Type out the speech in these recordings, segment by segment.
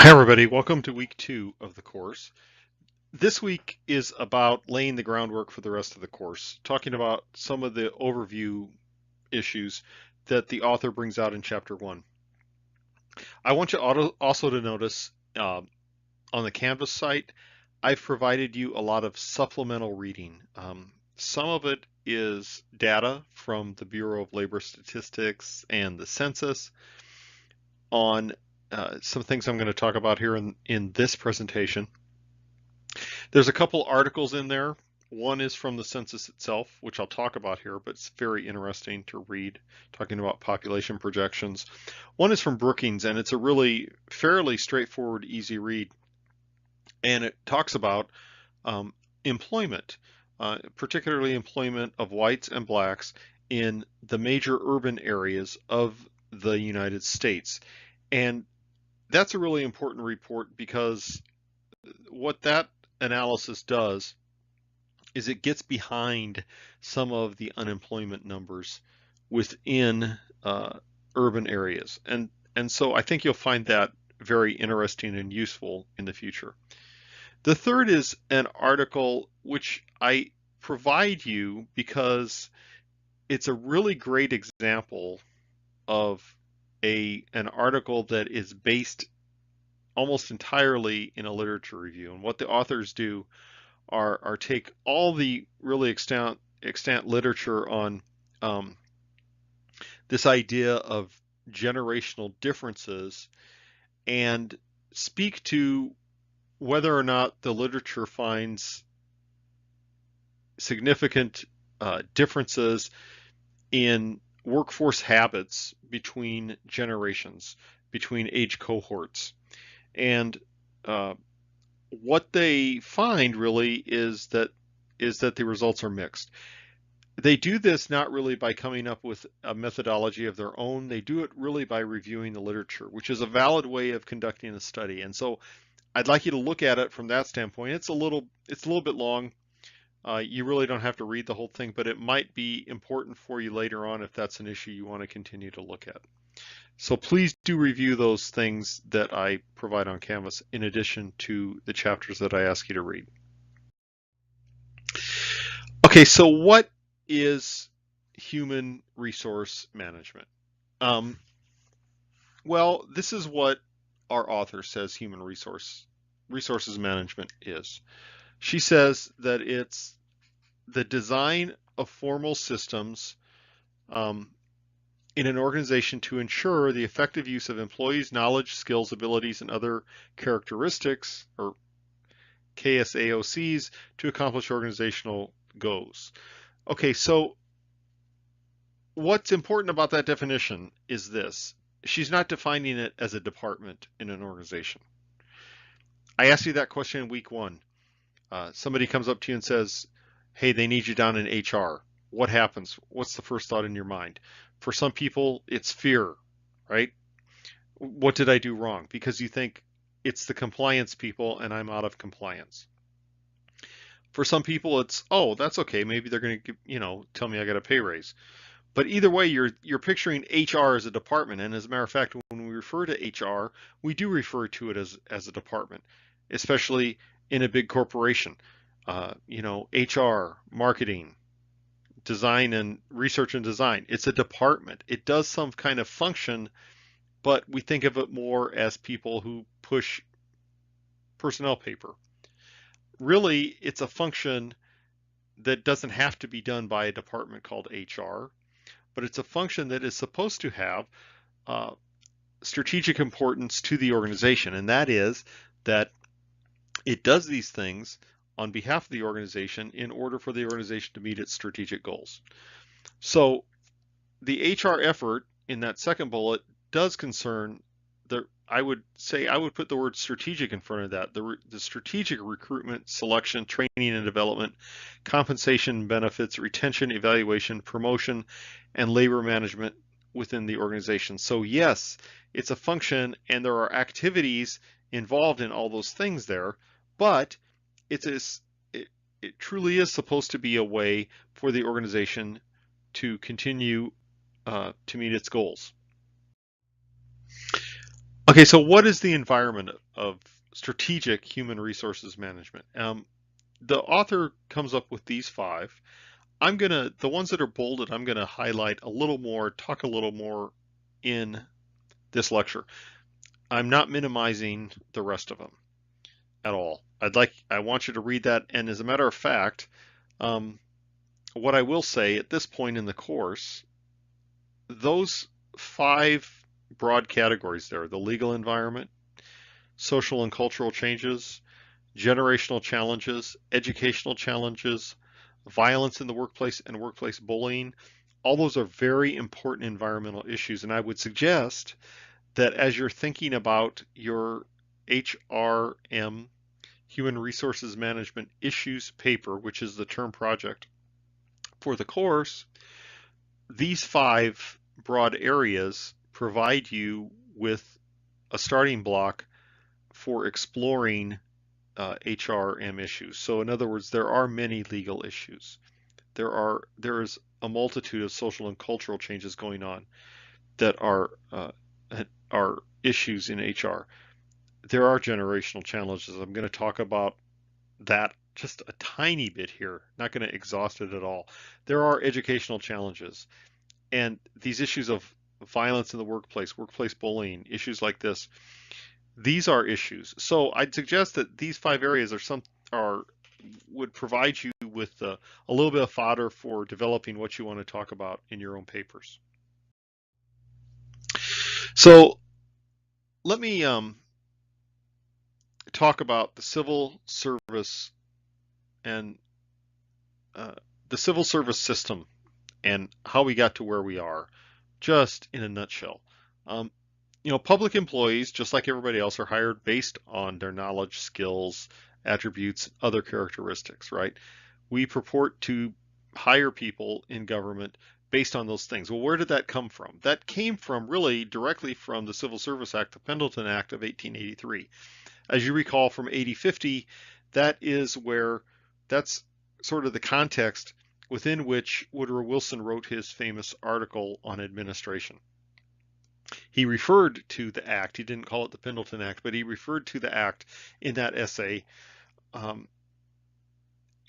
Hi everybody, welcome to week 2 of the course. This week is about laying the groundwork for the rest of the course, talking about some of the overview issues that the author brings out in chapter 1. I want you also to notice on the Canvas site, I've provided you a lot of supplemental reading. Some of it is data from the Bureau of Labor Statistics and the census on some things I'm going to talk about here in this presentation. There's a couple articles in there. One is from the census itself, which I'll talk about here, but it's very interesting to read, talking about population projections. One is from Brookings, and it's a really fairly straightforward, easy read. And it talks about employment, particularly employment of whites and blacks in the major urban areas of the United States. And that's a really important report because what that analysis does is it gets behind some of the unemployment numbers within urban areas. And so I think you'll find that very interesting and useful in the future. The third is an article which I provide you because it's a really great example of an article that is based almost entirely in a literature review. And what the authors do are take all the really extant literature on this idea of generational differences and speak to whether or not the literature finds significant differences in workforce habits between generations, between age cohorts. And what they find really is that the results are mixed. They do this not really by coming up with a methodology of their own. They do it really by reviewing the literature, which is a valid way of conducting a study. And so I'd like you to look at it from that standpoint. It's a little bit long. You really don't have to read the whole thing, but it might be important for you later on if that's an issue you want to continue to look at. So please do review those things that I provide on Canvas in addition to the chapters that I ask you to read. Okay, so what is human resource management? Well, this is what our author says human resources management is. She says that it's the design of formal systems in an organization to ensure the effective use of employees' knowledge, skills, abilities, and other characteristics, or KSAOCs, to accomplish organizational goals. Okay, so what's important about that definition is this. She's not defining it as a department in an organization. I asked you that question in week 1. Somebody comes up to you and says, hey, they need you down in HR. What happens? What's the first thought in your mind? For some people, it's fear, right? What did I do wrong? Because you think it's the compliance people and I'm out of compliance. For some people, it's, oh, that's okay. Maybe they're going to, tell me I got a pay raise. But either way, you're picturing HR as a department. And as a matter of fact, when we refer to HR, we do refer to it as a department, especially in a big corporation. HR, marketing, design and research and design. It's a department. It does some kind of function, but we think of it more as people who push personnel paper. Really, it's a function that doesn't have to be done by a department called HR, but it's a function that is supposed to have strategic importance to the organization, and that is that it does these things on behalf of the organization in order for the organization to meet its strategic goals. So the HR effort in that second bullet does concern I would put the word strategic in front of that. The strategic recruitment, selection, training and development, compensation, benefits, retention, evaluation, promotion, and labor management within the organization. So yes, it's a function and there are activities involved in all those things there, but it truly is supposed to be a way for the organization to continue to meet its goals. Okay, so what is the environment of strategic human resources management? The author comes up with these five. The ones that are bolded, I'm gonna highlight a little more, talk a little more in this lecture. I'm not minimizing the rest of them at all. I want you to read that, and as a matter of fact, um, what I will say at this point in the course, those five broad categories there, the legal environment, social and cultural changes, generational challenges, educational challenges, violence in the workplace and workplace bullying, all those are very important environmental issues. And I would suggest that as you're thinking about your HRM, Human Resources Management Issues paper, which is the term project for the course, these five broad areas provide you with a starting block for exploring HRM issues. So in other words, there are many legal issues. There is a multitude of social and cultural changes going on that are issues in HR. There are generational challenges. I'm going to talk about that just a tiny bit here. Not going to exhaust it at all. There are educational challenges, and these issues of violence in the workplace, workplace bullying, issues like this, these are issues. So I'd suggest that these five areas would provide you with a little bit of fodder for developing what you want to talk about in your own papers. So let me talk about the civil service and the civil service system and how we got to where we are, just in a nutshell. Um, Public employees, just like everybody else, are hired based on their knowledge, skills, attributes, other characteristics, right? We purport to hire people in government based on those things. Well, where did that come from? That came from really directly from the Civil Service Act, the Pendleton Act of 1883. As you recall from 8050, that's sort of the context within which Woodrow Wilson wrote his famous article on administration. He referred to the act, he didn't call it the Pendleton Act, but he referred to the act in that essay, um,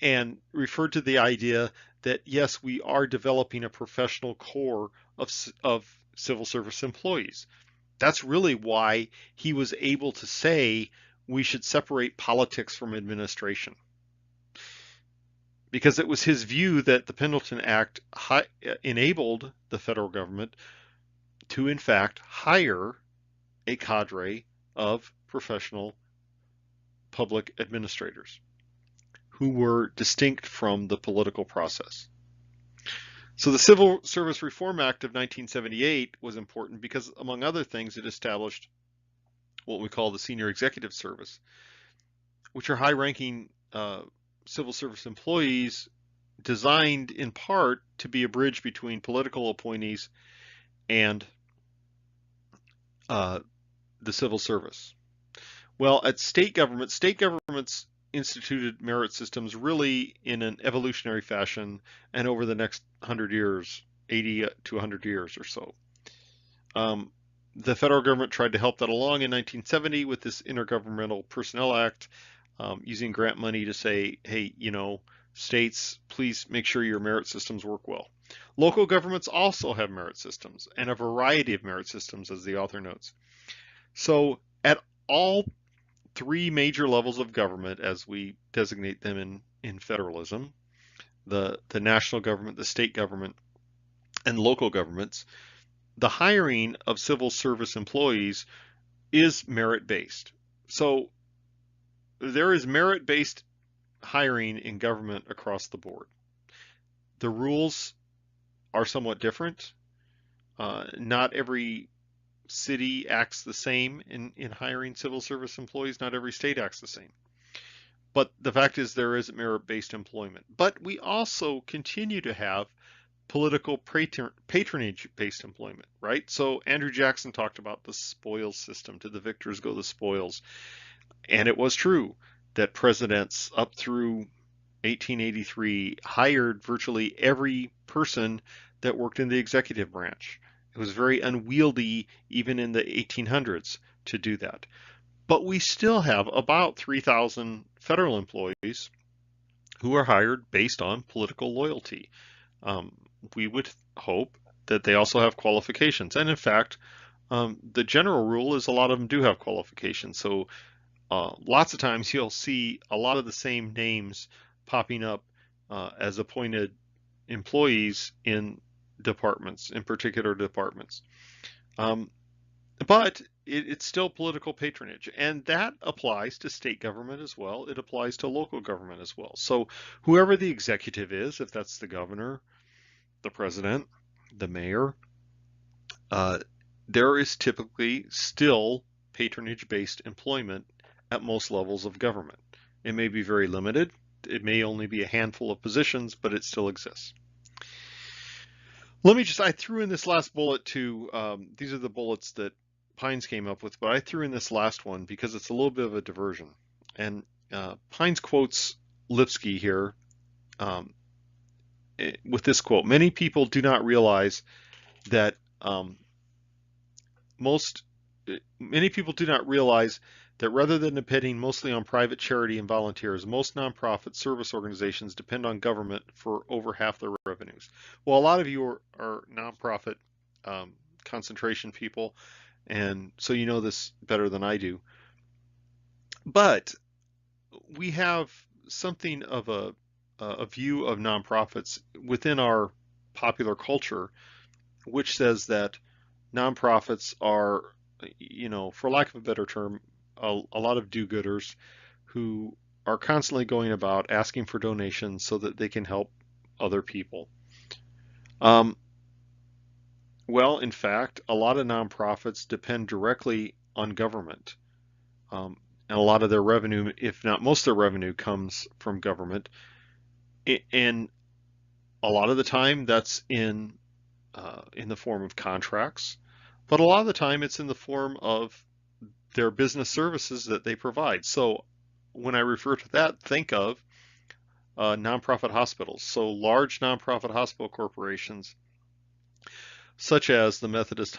and referred to the idea that yes, we are developing a professional corps of civil service employees. That's really why he was able to say we should separate politics from administration. Because it was his view that the Pendleton Act enabled the federal government to, in fact, hire a cadre of professional public administrators who were distinct from the political process. So the Civil Service Reform Act of 1978 was important because, among other things, it established what we call the Senior Executive Service, which are high-ranking civil service employees designed in part to be a bridge between political appointees and the civil service. Well, at state governments instituted merit systems really in an evolutionary fashion, and over the next 100 years, 80 to 100 years or so. The federal government tried to help that along in 1970 with this Intergovernmental Personnel Act, using grant money to say, hey, states, please make sure your merit systems work well. Local governments also have merit systems, and a variety of merit systems, as the author notes. So at all three major levels of government, as we designate them in federalism, the national government, the state government, and local governments, the hiring of civil service employees is merit-based. So there is merit-based hiring in government across the board. The rules are somewhat different. Not every city acts the same in hiring civil service employees. Not every state acts the same. But the fact is there is merit-based employment. But we also continue to have political patronage-based employment, right? So Andrew Jackson talked about the spoils system. To the victors go the spoils. And it was true that presidents up through 1883 hired virtually every person that worked in the executive branch. It was very unwieldy even in the 1800s to do that. But we still have about 3,000 federal employees who are hired based on political loyalty. Um, we would hope that they also have qualifications. And in fact, the general rule is a lot of them do have qualifications. So lots of times you'll see a lot of the same names popping up as appointed employees in departments, in particular departments. But it's still political patronage, and that applies to state government as well. It applies to local government as well. So whoever the executive is, if that's the governor, the president, the mayor, there is typically still patronage-based employment at most levels of government. It may be very limited. It may only be a handful of positions, but it still exists. I threw in this last bullet too. These are the bullets that Pines came up with, but I threw in this last one because it's a little bit of a diversion. And Pines quotes Lipsky here with this quote: "Many people do not realize that rather than depending mostly on private charity and volunteers, most nonprofit service organizations depend on government for over half their revenues." Well, a lot of you are nonprofit concentration people, and so you know this better than I do. But we have something of a view of nonprofits within our popular culture, which says that nonprofits are, for lack of a better term, a lot of do-gooders who are constantly going about asking for donations so that they can help other people. Well, in fact, a lot of nonprofits depend directly on government. And a lot of their revenue, if not most of their revenue, comes from government. And a lot of the time that's in the form of contracts, but a lot of the time it's in the form of their business services that they provide. So when I refer to that, think of nonprofit hospitals. So large nonprofit hospital corporations, such as the Methodist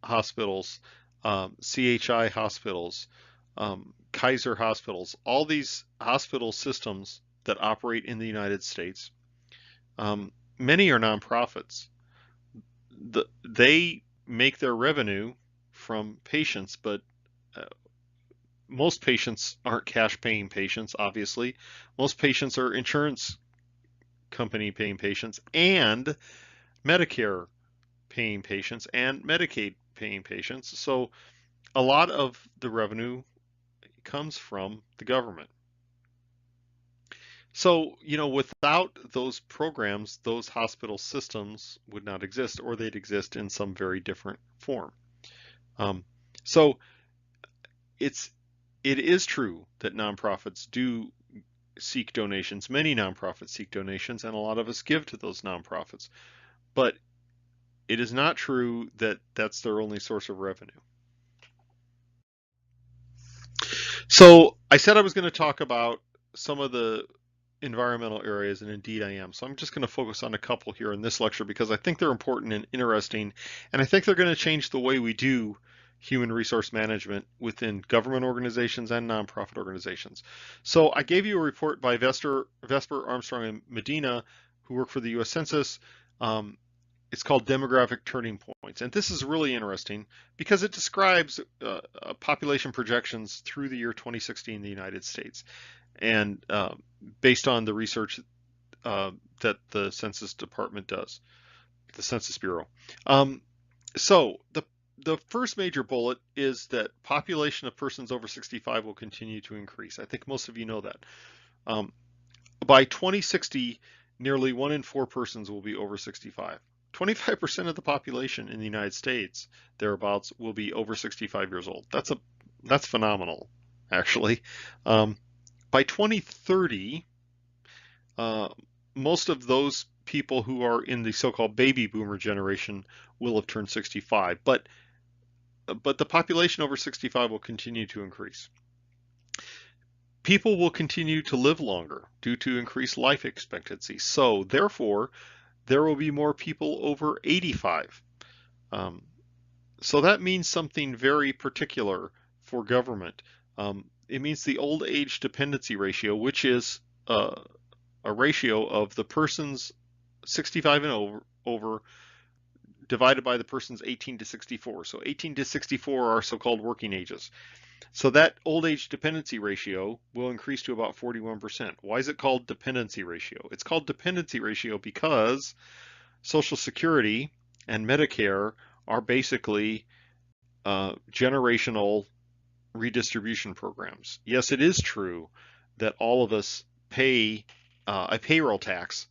hospitals, CHI hospitals, Kaiser hospitals, all these hospital systems that operate in the United States, many are nonprofits. They make their revenue from patients, but most patients aren't cash paying patients, obviously. Most patients are insurance company paying patients and Medicare paying patients and Medicaid paying patients. So a lot of the revenue comes from the government. So, without those programs, those hospital systems would not exist, or they'd exist in some very different form. So it is true that nonprofits do seek donations. Many nonprofits seek donations, and a lot of us give to those nonprofits. But it is not true that that's their only source of revenue. So I said I was going to talk about some of the environmental areas, and indeed I am. So I'm just going to focus on a couple here in this lecture because I think they're important and interesting, and I think they're going to change the way we do human resource management within government organizations and nonprofit organizations. So I gave you a report by Vesper, Armstrong, and Medina, who work for the U.S. Census. It's called Demographic Turning Points, and this is really interesting because it describes population projections through the year 2016 in the United States, and based on the research that the Census Department does, the Census Bureau. So the first major bullet is that population of persons over 65 will continue to increase. I think most of you know that. By 2060, nearly 1 in 4 persons will be over 65. 25% of the population in the United States, thereabouts, will be over 65 years old. That's phenomenal, actually. By 2030, most of those people who are in the so-called baby boomer generation will have turned 65, but the population over 65 will continue to increase. People will continue to live longer due to increased life expectancy. So therefore, there will be more people over 85. Um, so that means something very particular for government. It means the old age dependency ratio, which is a ratio of the person's 65 and over divided by the person's 18 to 64. So 18 to 64 are so-called working ages. So that old age dependency ratio will increase to about 41%. Why is it called dependency ratio? It's called dependency ratio because Social Security and Medicare are basically generational redistribution programs. Yes, it is true that all of us pay a payroll tax.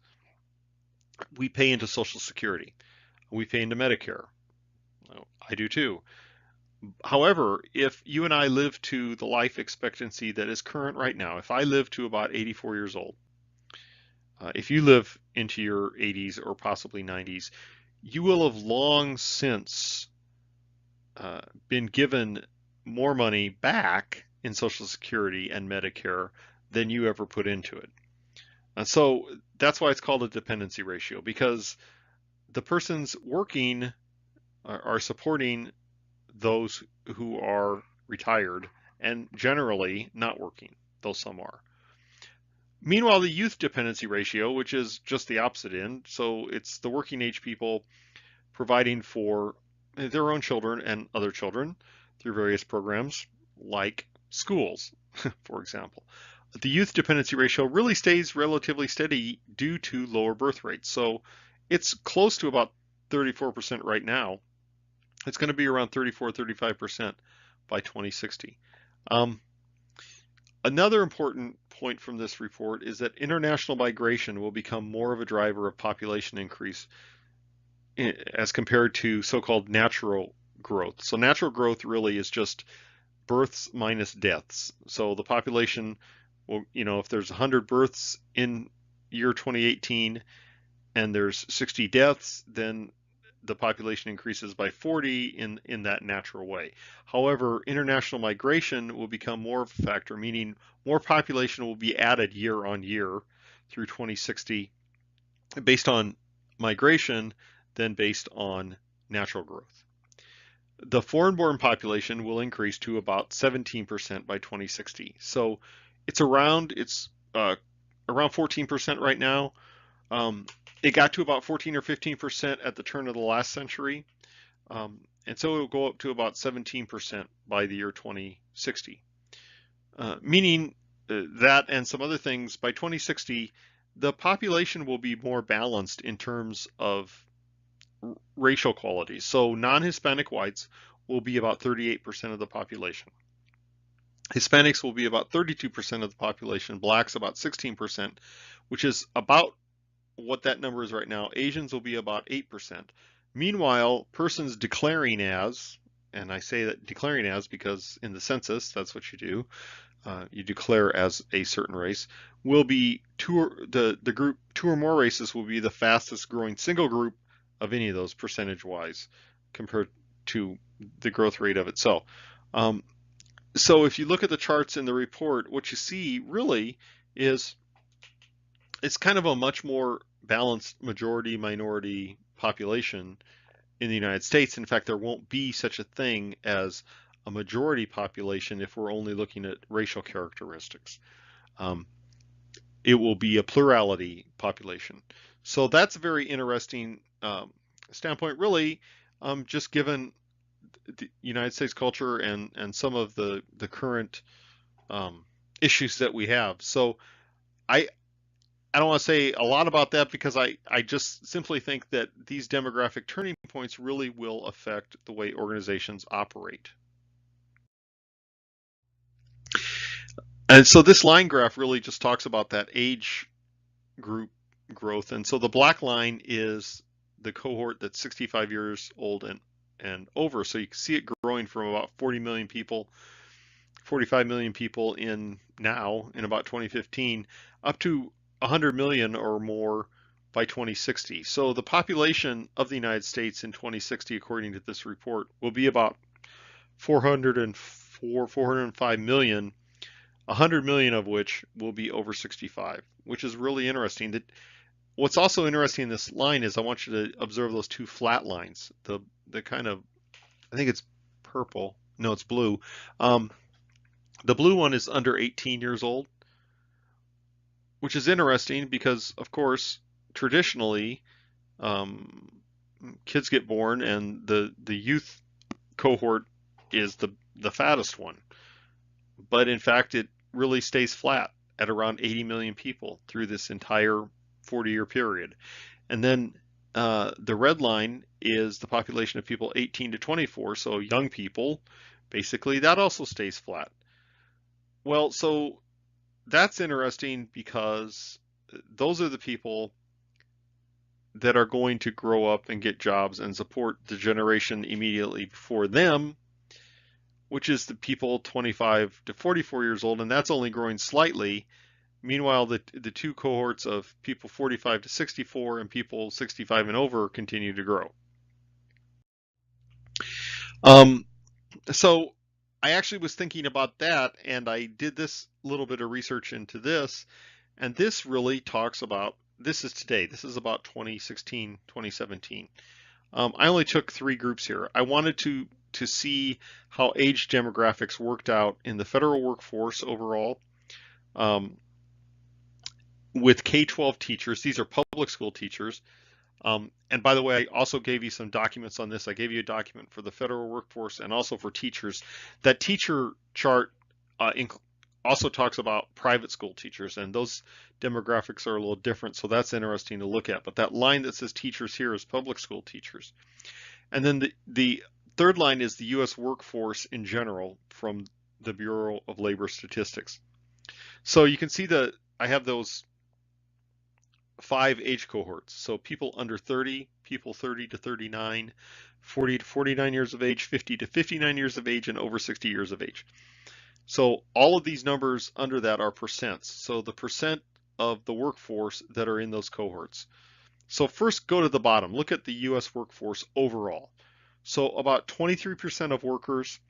We pay into Social Security. We pay into Medicare. I do too. However, if you and I live to the life expectancy that is current right now, if I live to about 84 years old, if you live into your 80s or possibly 90s, you will have long since been given more money back in Social Security and Medicare than you ever put into it. So that's why it's called a dependency ratio, because the persons working are supporting those who are retired and generally not working, though some are. Meanwhile, the youth dependency ratio, which is just the opposite end, so it's the working age people providing for their own children and other children through various programs like schools, for example. The youth dependency ratio really stays relatively steady due to lower birth rates. So it's close to about 34% right now. It's going to be around 34, 35% by 2060. Another important point from this report is that international migration will become more of a driver of population increase as compared to so-called natural growth. So natural growth really is just births minus deaths. So the population will, if there's 100 births in year 2018 and there's 60 deaths, then the population increases by 40 in that natural way. However, international migration will become more of a factor, meaning more population will be added year on year through 2060 based on migration than based on natural growth. The foreign-born population will increase to about 17% by 2060. So it's around 14% right now. It got to about 14 or 15% at the turn of the last century. And so it will go up to about 17% by the year 2060. Meaning that and some other things, by 2060, the population will be more balanced in terms of racial qualities. So non-Hispanic whites will be about 38% of the population. Hispanics will be about 32% of the population, blacks about 16%, which is about what that number is right now. Asians will be about 8%. Meanwhile, persons declaring as, and I say that declaring as because in the census, that's what you do, you declare as a certain race, will be the group two or more races will be the fastest growing single group of any of those percentage-wise compared to the growth rate of itself. So if you look at the charts in the report, what you see really is it's kind of a much more balanced majority-minority population in the United States. In fact, there won't be such a thing as a majority population if we're only looking at racial characteristics. It will be a plurality population. So that's a very interesting standpoint, really, just given the United States culture and some of the current issues that we have. So I don't want to say a lot about that because I just simply think that these demographic turning points really will affect the way organizations operate. And so this line graph really just talks about that age group growth. And so the black line is the cohort that's 65 years old and over. So you can see it growing from about 40 million people, 45 million people in about 2015, up to 100 million or more by 2060. So the population of the United States in 2060, according to this report, will be about 405 million, 100 million of which will be over 65, which is really interesting. What's also interesting in this line is I want you to observe those two flat lines. The the kind of, I think it's purple. No, it's blue. Um, the blue one is under 18 years old, which is interesting because, of course, traditionally, um, kids get born and the youth cohort is the fattest one. But in fact, it really stays flat at around 80 million people through this entire 40-year period. And then the red line is the population of people 18 to 24, so young people, basically, that also stays flat. Well, so that's interesting because those are the people that are going to grow up and get jobs and support the generation immediately before them, which is the people 25 to 44 years old, and that's only growing slightly. Meanwhile, the two cohorts of people 45 to 64 and people 65 and over continue to grow. Um, so I actually was thinking about that, and I did this little bit of research into this, and this really talks about, this is today, this is about 2016, 2017. I only took 3 groups here. I wanted to see how age demographics worked out in the federal workforce overall. With K-12 teachers, these are public school teachers. And by the way, I also gave you some documents on this. I gave you a document for the federal workforce and also for teachers. That teacher chart also talks about private school teachers, and those demographics are a little different, so that's interesting to look at. But that line that says teachers here is public school teachers. And then the third line is the U.S. workforce in general from the Bureau of Labor Statistics. So you can see that I have those 5 age cohorts. So people under 30, people 30 to 39, 40 to 49 years of age, 50 to 59 years of age, and over 60 years of age. So all of these numbers under that are percents. So the percent of the workforce that are in those cohorts. So first go to the bottom, look at the US workforce overall. So about 23% of workers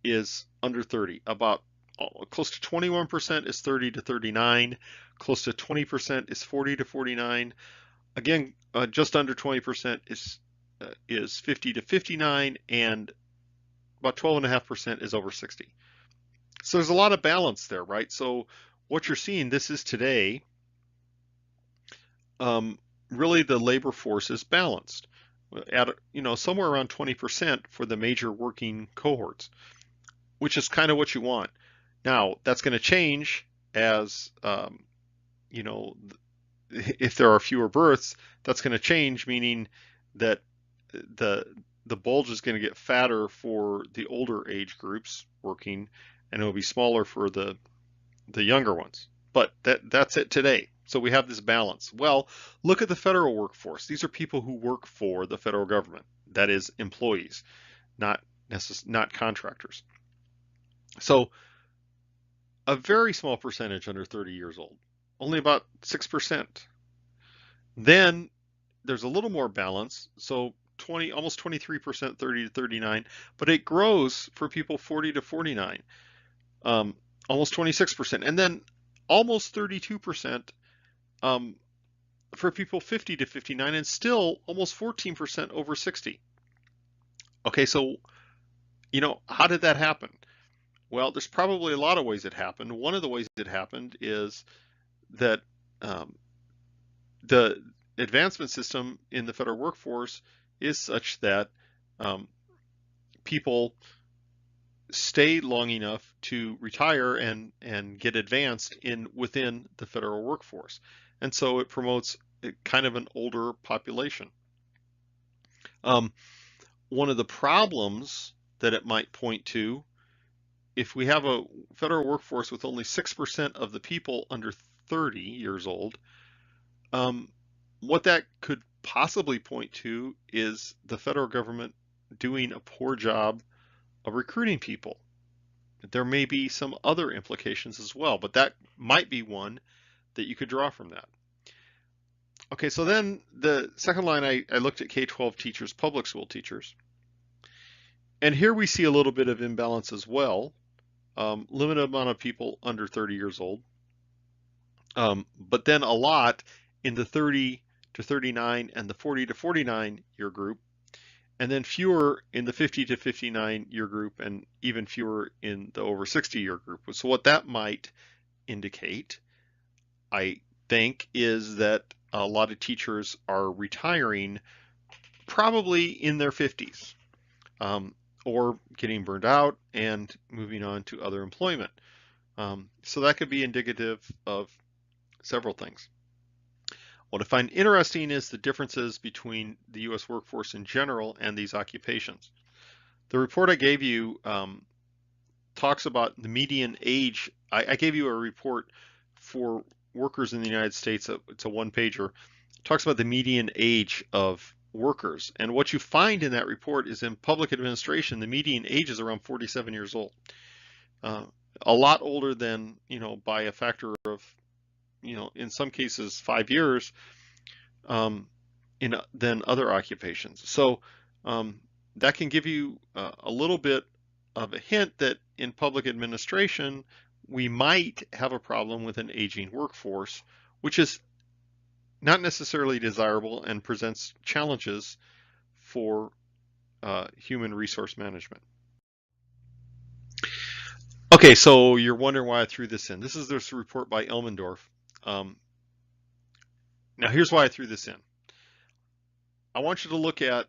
is under 30, about close to 21% is 30 to 39, close to 20% is 40 to 49. Again, just under 20% is 50 to 59, and about 12.5% is over 60. So there's a lot of balance there, right? So what you're seeing, this is today, really the labor force is balanced at somewhere around 20% for the major working cohorts, which is kind of what you want. Now, that's going to change as, if there are fewer births, that's going to change, meaning that the bulge is going to get fatter for the older age groups working, and it will be smaller for the younger ones. But that's it today. So we have this balance. Well, look at the federal workforce. These are people who work for the federal government. That is employees, not contractors. So a very small percentage under 30 years old, only about 6%. Then there's a little more balance, so almost 23%, 30 to 39, but it grows for people 40 to 49, almost 26%, and then almost 32% for people 50 to 59, and still almost 14% over 60. Okay, so how did that happen? Well, there's probably a lot of ways it happened. One of the ways it happened is that the advancement system in the federal workforce is such that people stay long enough to retire and get advanced within the federal workforce. And so it promotes kind of an older population. One of the problems that it might point to, if we have a federal workforce with only 6% of the people under 30 years old, what that could possibly point to is the federal government doing a poor job of recruiting people. There may be some other implications as well, but that might be one that you could draw from that. Okay, so then the second line, I looked at K-12 teachers, public school teachers. And here we see a little bit of imbalance as well. Limited amount of people under 30 years old, but then a lot in the 30 to 39 and the 40 to 49 year group, and then fewer in the 50 to 59 year group, and even fewer in the over 60 year group. So what that might indicate, I think, is that a lot of teachers are retiring probably in their 50s, or getting burned out and moving on to other employment. So that could be indicative of several things. What I find interesting is the differences between the U.S. workforce in general and these occupations. The report I gave you talks about the median age. I gave you a report for workers in the United States. It's a one-pager. It talks about the median age of workers. And what you find in that report is in public administration, the median age is around 47 years old. A lot older than, by a factor of, in some cases 5 years, than other occupations. So that can give you a little bit of a hint that in public administration, we might have a problem with an aging workforce, which is not necessarily desirable and presents challenges for human resource management. Okay, so you're wondering why I threw this in. This is this report by Elmendorf. Now here's why I threw this in. I want you to look at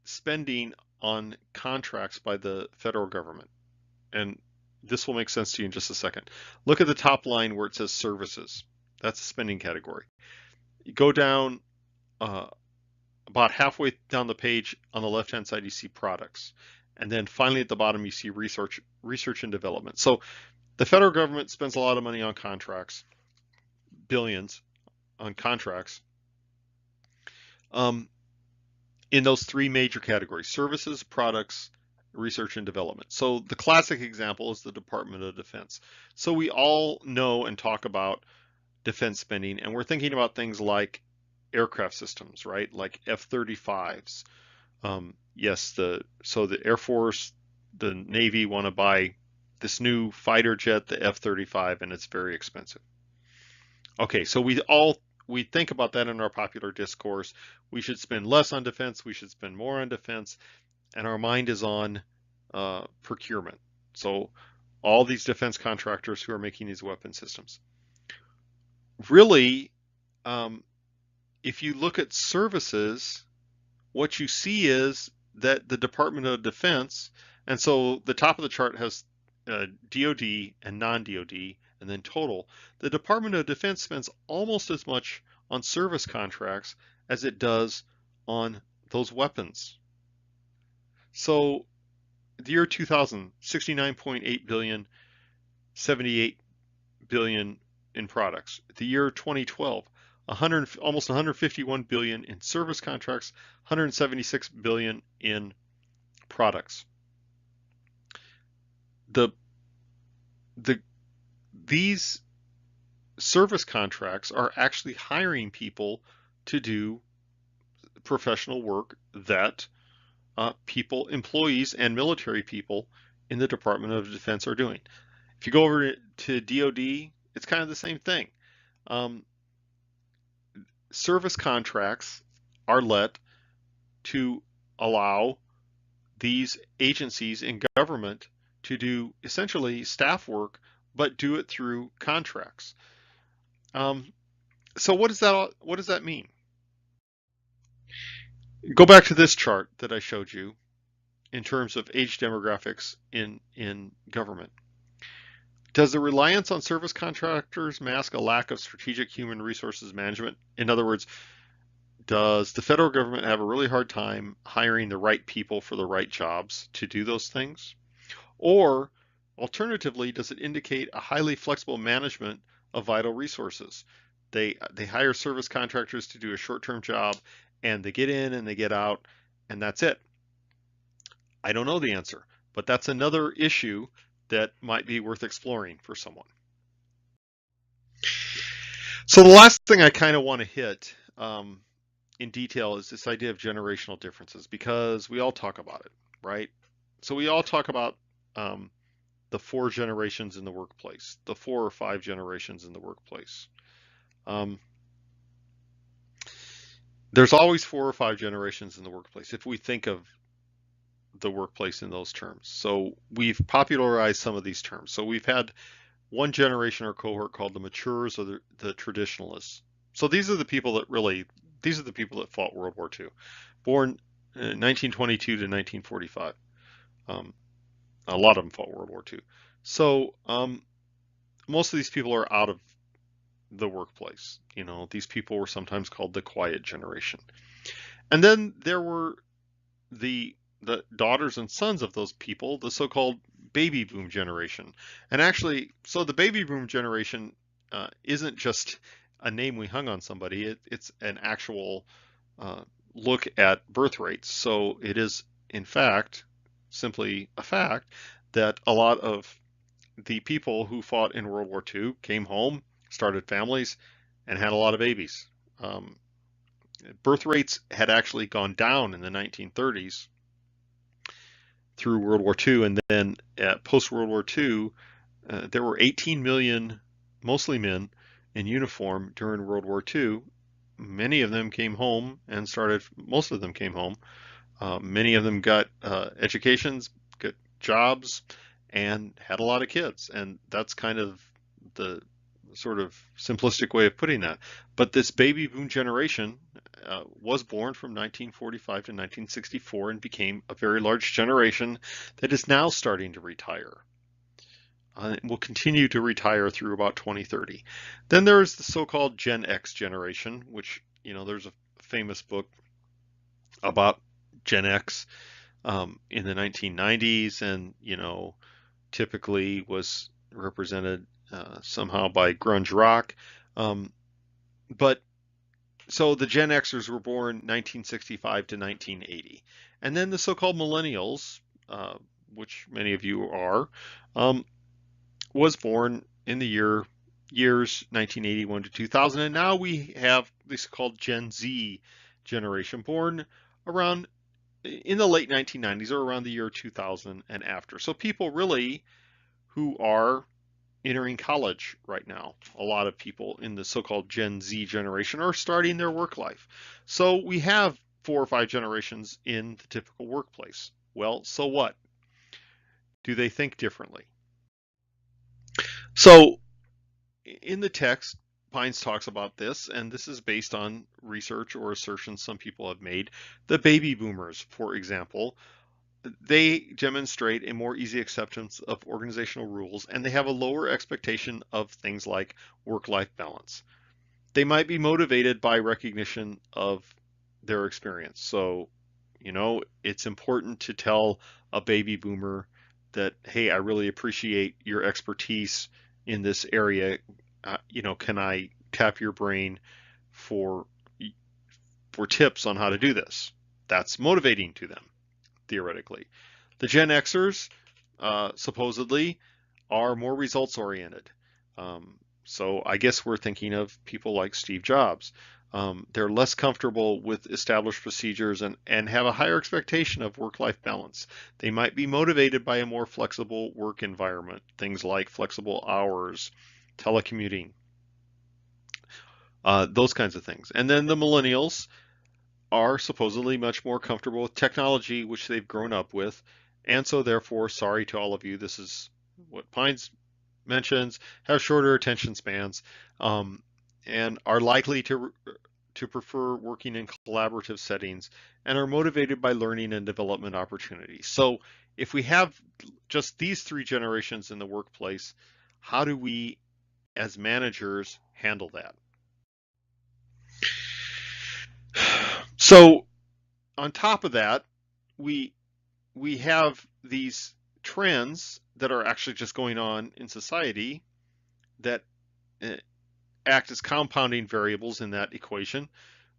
spending on contracts by the federal government, and this will make sense to you in just a second. Look at the top line where it says services. That's a spending category. You go down about halfway down the page on the left-hand side, you see products. And then finally at the bottom, you see research and development. So the federal government spends a lot of money on contracts, billions on contracts, in those three major categories: services, products, research and development. So the classic example is the Department of Defense. So we all know and talk about defense spending, and we're thinking about things like aircraft systems, right? Like F-35s. Yes, so the Air Force, the Navy want to buy this new fighter jet, the F-35, and it's very expensive. Okay, so we think about that in our popular discourse. We should spend less on defense, we should spend more on defense, and our mind is on procurement. So all these defense contractors who are making these weapon systems. Really, if you look at services, what you see is that the Department of Defense, and so the top of the chart has DoD and non-DoD, and then total. The Department of Defense spends almost as much on service contracts as it does on those weapons. So the year 2000, 69.8 billion, 78 billion in products. The year 2012, almost 151 billion in service contracts, 176 billion in products. These service contracts are actually hiring people to do professional work that employees and military people in the Department of Defense are doing. If you go over to DoD, it's kind of the same thing. Service contracts are let to allow these agencies in government to do essentially staff work, but do it through contracts. So what does that mean? Go back to this chart that I showed you in terms of age demographics in government. Does the reliance on service contractors mask a lack of strategic human resources management? In other words, does the federal government have a really hard time hiring the right people for the right jobs to do those things? Or alternatively, does it indicate a highly flexible management of vital resources? They hire service contractors to do a short-term job, and they get in and they get out, and that's it. I don't know the answer, but that's another issue that might be worth exploring for someone. So the last thing I kind of want to hit in detail is this idea of generational differences, because we all talk about it, right? So we all talk about the 4 generations in the workplace, the 4 or 5 generations in the workplace. There's always 4 or 5 generations in the workplace. If we think of the workplace in those terms. So we've popularized some of these terms. So we've had one generation or cohort called the maturers or the traditionalists. So these are the people that fought World War II, born 1922 to 1945. A lot of them fought World War II. So most of these people are out of the workplace. These people were sometimes called the quiet generation. And then there were the daughters and sons of those people, the so-called baby boom generation. And actually, so the baby boom generation isn't just a name we hung on somebody. It's an actual look at birth rates. So it is, in fact, simply a fact that a lot of the people who fought in World War II came home, started families, and had a lot of babies. Birth rates had actually gone down in the 1930s through World War II, and then post World War II, there were 18 million, mostly men, in uniform during World War II. Many of them came home and started. Most of them came home. Many of them got educations, got jobs, and had a lot of kids. And that's kind of the sort of simplistic way of putting that. But this baby boom generation was born from 1945 to 1964 and became a very large generation that is now starting to retire. It will continue to retire through about 2030. Then there's the so-called Gen X generation, which, there's a famous book about Gen X in the 1990s, and, typically was represented somehow by grunge rock. But so the Gen Xers were born 1965 to 1980. And then the so-called millennials, which many of you are, was born in the years 1981 to 2000. And now we have this called Gen Z generation, born around in the late 1990s or around the year 2000 and after. So people really who are entering college right now. A lot of people in the so-called Gen Z generation are starting their work life. So we have 4 or 5 generations in the typical workplace. Well, so what? Do they think differently? So in the text, Pines talks about this, and this is based on research or assertions some people have made. The baby boomers, for example, they demonstrate a more easy acceptance of organizational rules, and they have a lower expectation of things like work-life balance. They might be motivated by recognition of their experience. So, it's important to tell a baby boomer that, hey, I really appreciate your expertise in this area. Can I tap your brain for tips on how to do this? That's motivating to them, theoretically. The Gen Xers supposedly are more results oriented. So I guess we're thinking of people like Steve Jobs. They're less comfortable with established procedures and have a higher expectation of work-life balance. They might be motivated by a more flexible work environment, things like flexible hours, telecommuting, those kinds of things. And then the millennials are supposedly much more comfortable with technology, which they've grown up with. And so therefore, sorry to all of you, this is what Pines mentions, have shorter attention spans, and are likely to prefer working in collaborative settings and are motivated by learning and development opportunities. So if we have just these 3 generations in the workplace, how do we as managers handle that? So on top of that, we have these trends that are actually just going on in society that act as compounding variables in that equation.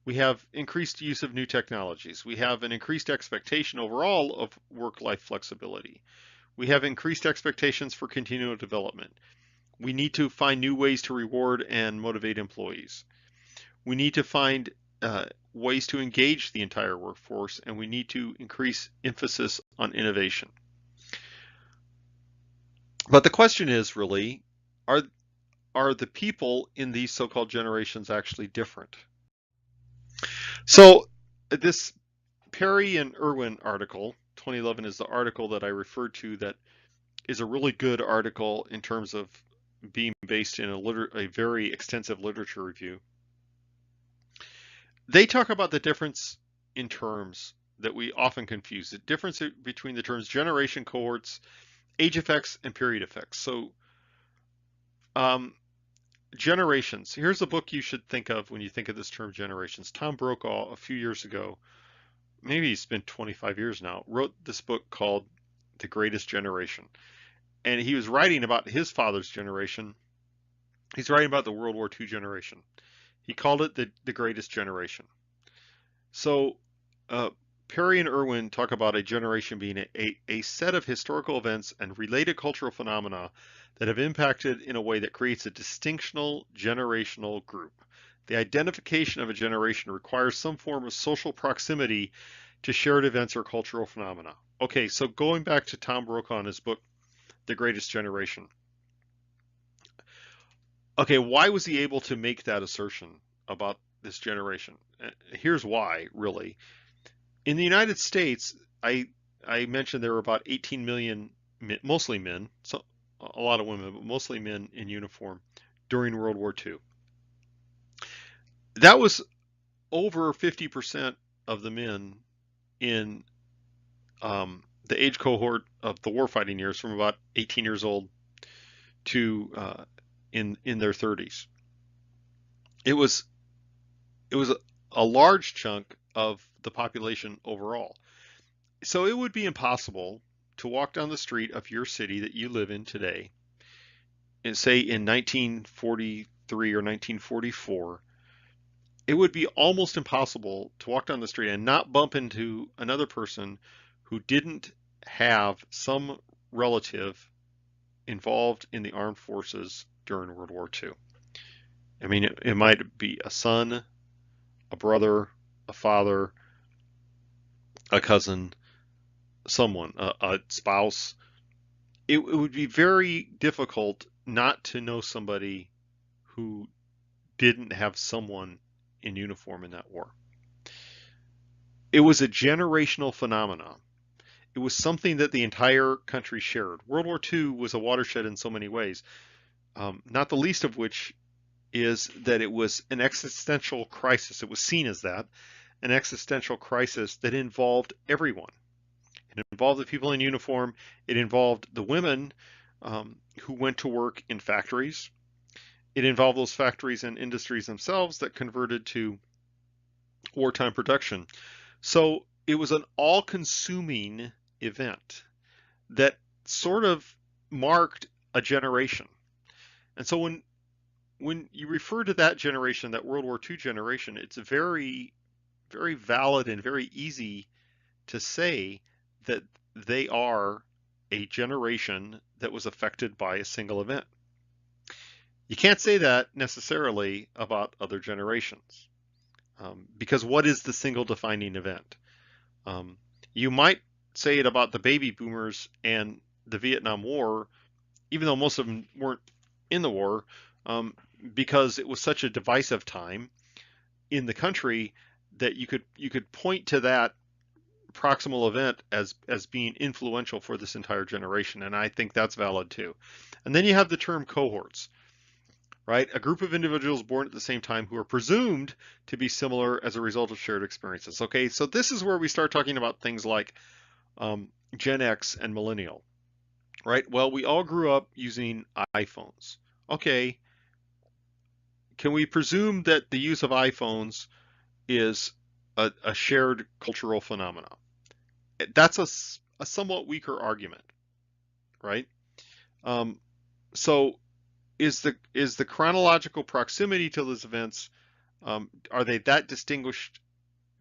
We have increased use of new technologies. We have an increased expectation overall of work-life flexibility. We have increased expectations for continual development. We need to find new ways to reward and motivate employees. We need to find ways to engage the entire workforce, and we need to increase emphasis on innovation. But the question is really, are the people in these so-called generations actually different? So this Perry and Irwin article 2011 is the article that I referred to that is a really good article in terms of being based in a very extensive literature review. They talk about the difference in terms that we often confuse, the difference between the terms generation, cohorts, age effects, and period effects. So generations. Here's a book you should think of when you think of this term generations. Tom Brokaw, a few years ago, maybe it's been 25 years now, wrote this book called The Greatest Generation. And he was writing about his father's generation. He's writing about the World War II generation. He called it the Greatest Generation. So Perry and Irwin talk about a generation being a set of historical events and related cultural phenomena that have impacted in a way that creates a distinctional generational group. The identification of a generation requires some form of social proximity to shared events or cultural phenomena. Okay, so going back to Tom Brokaw and his book, The Greatest Generation. Okay, why was he able to make that assertion about this generation? Here's why, really. In the United States, I mentioned there were about 18 million, mostly men, so a lot of women, but mostly men in uniform during World War II. That was over 50% of the men in the age cohort of the warfighting years, from about 18 years old to in their 30s. It was a large chunk of the population overall. So it would be impossible to walk down the street of your city that you live in today and say in 1943 or 1944, it would be almost impossible to walk down the street and not bump into another person who didn't have some relative involved in the armed forces during World War II. I mean, it might be a son, a brother, a father, a cousin, someone, a spouse. It would be very difficult not to know somebody who didn't have someone in uniform in that war. It was a generational phenomenon. It was something that the entire country shared. World War II was a watershed in so many ways, not the least of which is that it was an existential crisis. It was seen as that, an existential crisis that involved everyone. It involved the people in uniform. It involved the women who went to work in factories. It involved those factories and industries themselves that converted to wartime production. So it was an all-consuming event that sort of marked a generation. And so when you refer to that generation, that World War II generation, it's very, very valid and very easy to say that they are a generation that was affected by a single event. You can't say that necessarily about other generations, because what is the single defining event? You might say it about the baby boomers and the Vietnam War, even though most of them weren't in the war, because it was such a divisive time in the country that you could point to that proximal event as being influential for this entire generation, and I think that's valid too. And then you have the term cohorts, right? A group of individuals born at the same time who are presumed to be similar as a result of shared experiences. Okay, so this is where we start talking about things like Gen X and millennial, right? Well, we all grew up using iPhones. Okay, can we presume that the use of iPhones is a shared cultural phenomenon? That's a somewhat weaker argument, right? So is the chronological proximity to those events, are they that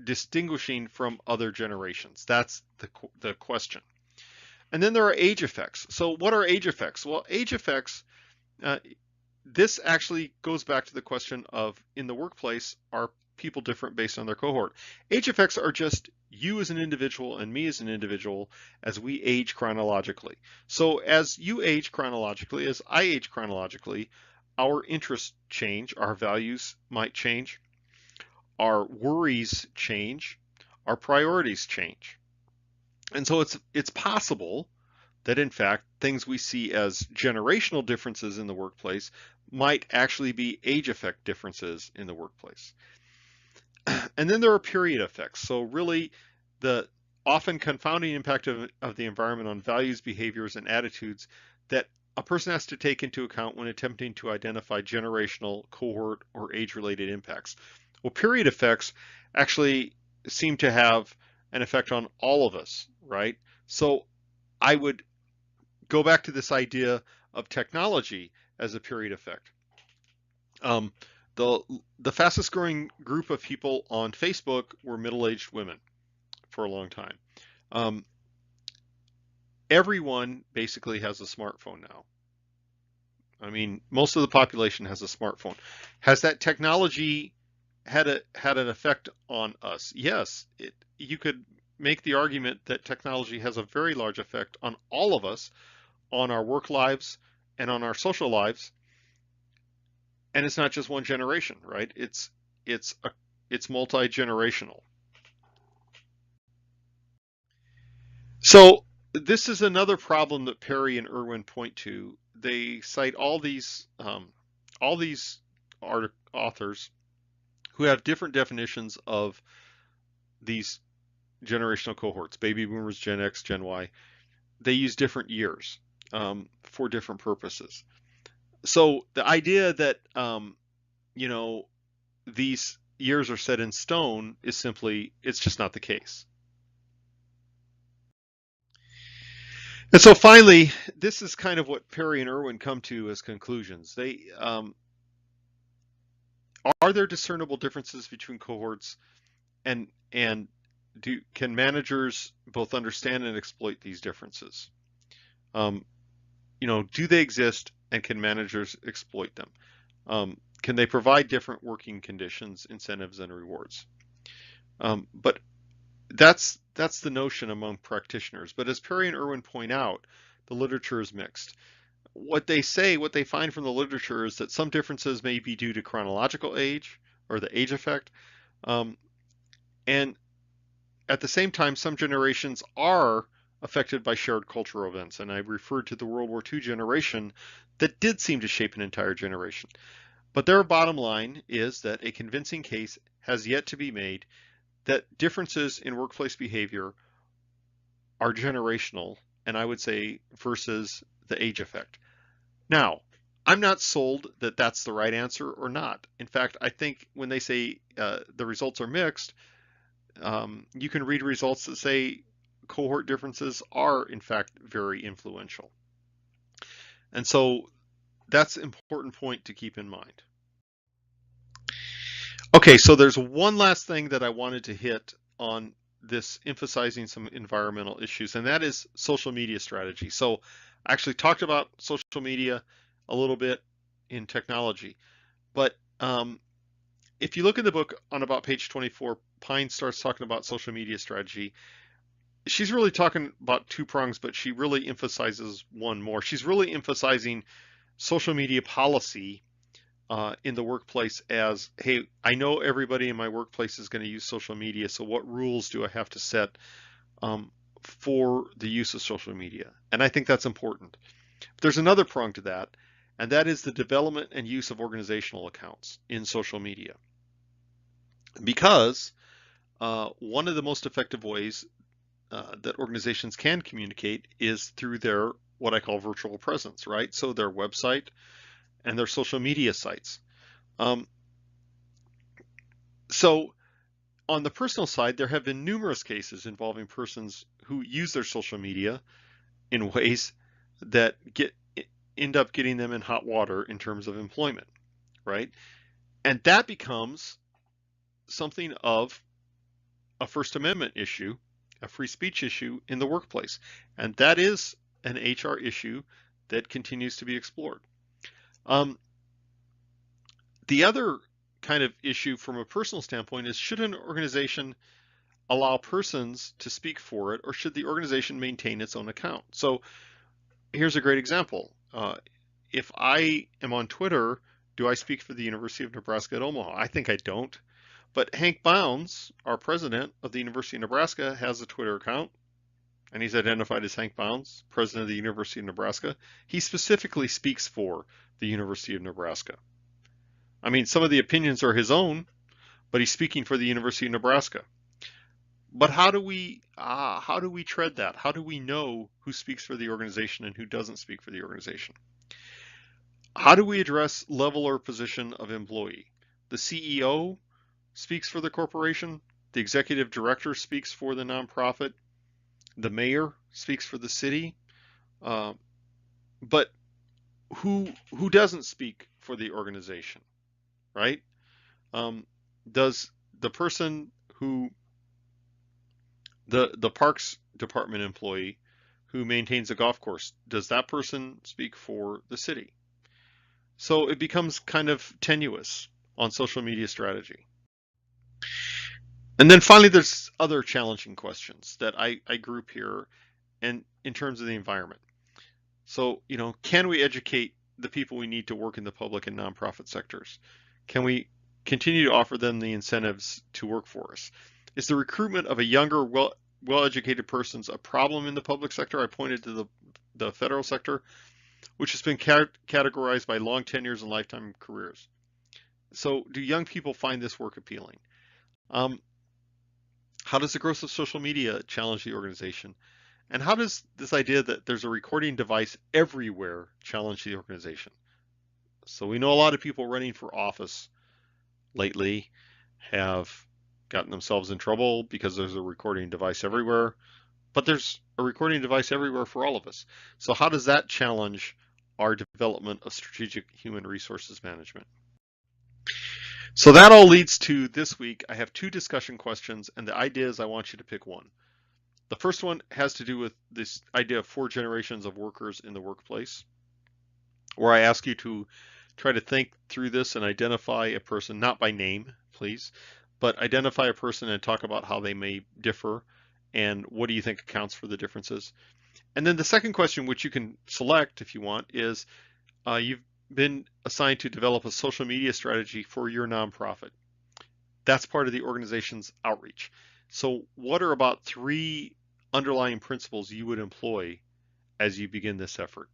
distinguishing from other generations? That's the question. And then there are age effects. So what are age effects? Well, age effects, this actually goes back to the question of, in the workplace, are people different based on their cohort? Age effects are just you as an individual and me as an individual as we age chronologically. So as you age chronologically, as I age chronologically, our interests change, our values might change, our worries change, our priorities change. And so it's possible that in fact things we see as generational differences in the workplace might actually be age effect differences in the workplace. And then there are period effects. So really the often confounding impact of the environment on values, behaviors, and attitudes that a person has to take into account when attempting to identify generational, cohort, or age-related impacts. Well, period effects actually seem to have an effect on all of us, right? So I would go back to this idea of technology as a period effect. Um, the the fastest growing group of people on Facebook were middle-aged women for a long time. Um, Everyone basically has a smartphone now. I mean, most of the population has a smartphone. Has that technology had an effect on us? Yes, you could make the argument that technology has a very large effect on all of us, on our work lives and on our social lives. And it's not just one generation, right? It's multi-generational. So this is another problem that Perry and Irwin point to. They cite all these authors who have different definitions of these generational cohorts: baby boomers, Gen X, Gen Y. They use different years for different purposes. So the idea that you know these years are set in stone is simply, it's just not the case. And so finally, this is kind of what Perry and Irwin come to as conclusions. They are there discernible differences between cohorts, and can managers both understand and exploit these differences? Um, do they exist, and can managers exploit them? Can they provide different working conditions, incentives, and rewards? But that's the notion among practitioners. But as Perry and Irwin point out, the literature is mixed. What they find from the literature is that some differences may be due to chronological age or the age effect. And at the same time, some generations are affected by shared cultural events. And I referred to the World War II generation that did seem to shape an entire generation. But their bottom line is that a convincing case has yet to be made that differences in workplace behavior are generational, and I would say versus the age effect. Now, I'm not sold that that's the right answer or not. In fact, I think when they say the results are mixed, you can read results that say cohort differences are in fact very influential. And so that's an important point to keep in mind. Okay, so there's one last thing that I wanted to hit on this, emphasizing some environmental issues, and that is social media strategy. So I actually talked about social media a little bit in technology, but if you look in the book on about page 24, Pine starts talking about social media strategy. She's really talking about two prongs, but she really emphasizes one more. She's really emphasizing social media policy in the workplace as, hey, I know everybody in my workplace is going to use social media, so what rules do I have to set for the use of social media? And I think that's important. But there's another prong to that, and that is the development and use of organizational accounts in social media. Because one of the most effective ways that organizations can communicate is through their, what I call, virtual presence, right? So their website and their social media sites. So on the personal side, there have been numerous cases involving persons who use their social media in ways that end up getting them in hot water in terms of employment, right? And that becomes something of a First Amendment issue, a free speech issue in the workplace. And that is an HR issue that continues to be explored. The other kind of issue from a personal standpoint is, should an organization allow persons to speak for it, or should the organization maintain its own account? So here's a great example. If I am on Twitter, do I speak for the University of Nebraska at Omaha? I think I don't. But Hank Bounds, our president of the University of Nebraska, has a Twitter account. and he's identified as Hank Bounds, president of the University of Nebraska. He specifically speaks for the University of Nebraska. I mean, some of the opinions are his own, but he's speaking for the University of Nebraska. But how do we tread that? How do we know who speaks for the organization and who doesn't speak for the organization? How do we address level or position of employee? The CEO speaks for the corporation, the executive director speaks for the nonprofit, the mayor speaks for the city, but who doesn't speak for the organization, right? Does the person who the parks department employee who maintains a golf course, does that person speak for the city? So it becomes kind of tenuous on social media strategy. And then finally, there's other challenging questions that I group here, and in terms of the environment. So, can we educate the people we need to work in the public and nonprofit sectors? Can we continue to offer them the incentives to work for us? Is the recruitment of a younger, well-educated persons a problem in the public sector? I pointed to the federal sector, which has been categorized by long tenures and lifetime careers. So do young people find this work appealing? How does the growth of social media challenge the organization? And how does this idea that there's a recording device everywhere challenge the organization? So we know a lot of people running for office lately have gotten themselves in trouble because there's a recording device everywhere, but there's a recording device everywhere for all of us. So how does that challenge our development of strategic human resources management? So that all leads to this week. I have 2 discussion questions, and the idea is I want you to pick one. The first one has to do with this idea of 4 generations of workers in the workplace, where I ask you to try to think through this and identify a person, not by name, please, but identify a person and talk about how they may differ and what do you think accounts for the differences. And then the second question, which you can select if you want, is you've been assigned to develop a social media strategy for your nonprofit. That's part of the organization's outreach. So what are about 3 underlying principles you would employ as you begin this effort?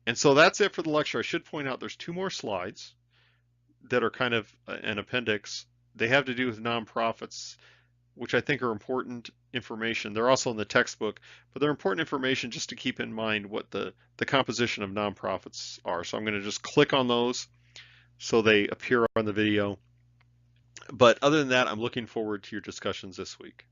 And so that's it for the lecture. I should point out there's 2 more slides that are kind of an appendix. They have to do with nonprofits, which I think are important information. They're also in the textbook, but they're important information just to keep in mind what the composition of nonprofits are. So I'm going to just click on those so they appear on the video. But other than that, I'm looking forward to your discussions this week.